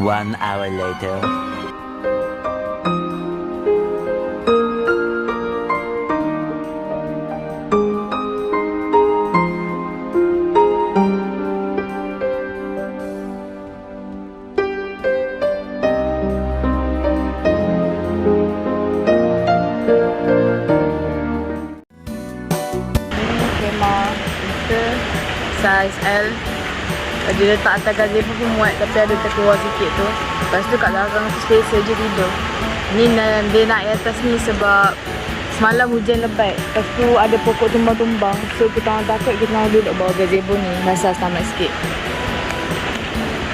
1 hour later. Saiz L. Dia letak atas gazebo pun muat, tapi ada terkeluar sikit tu. Lepas tu kat belakang tu selesa je tidur. Ni dia nak atas ni sebab semalam hujan lebat. Lepas tu ada pokok tumbang-tumbang. So kita orang takut, kita orang duduk bawah gazebo ni. Basah selamat sikit.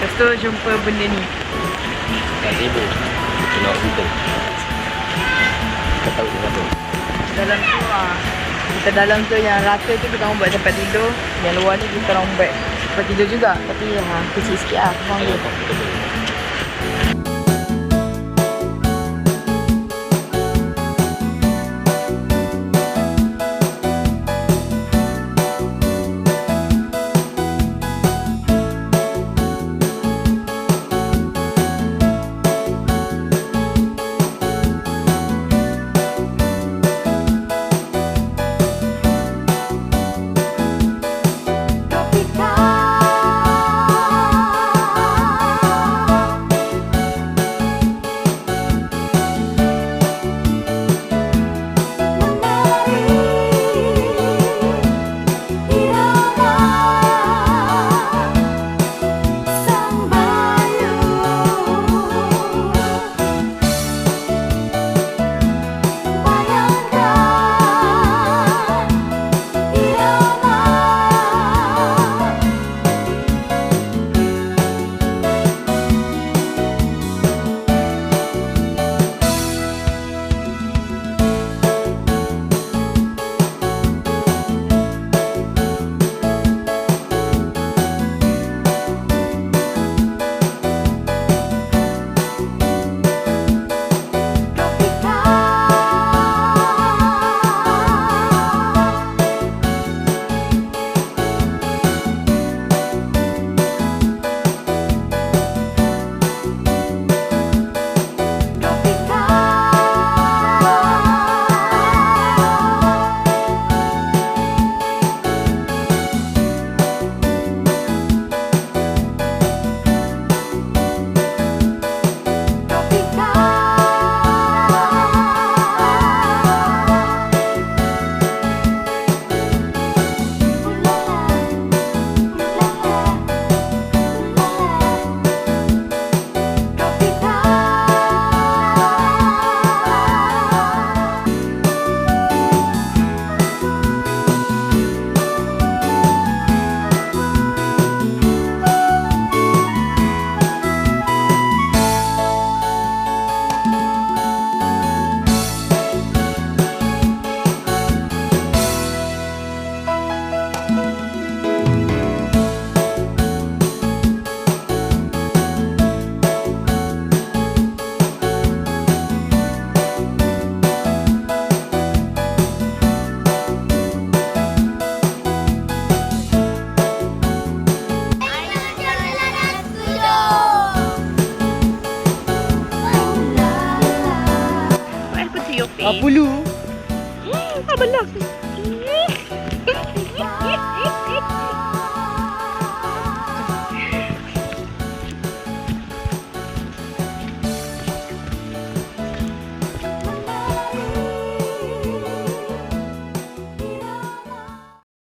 Lepas tu jumpa benda ni. Gazebo. Tengok situ. Kau tahu kenapa? Dalam tu kita dalam tu yang rata tu kita orang buat tempat tidur. Yang luar ni kita orang buat tempat tidur juga. Tapi kecil sikit lah. Kurang dia. Pulu. Tak belah.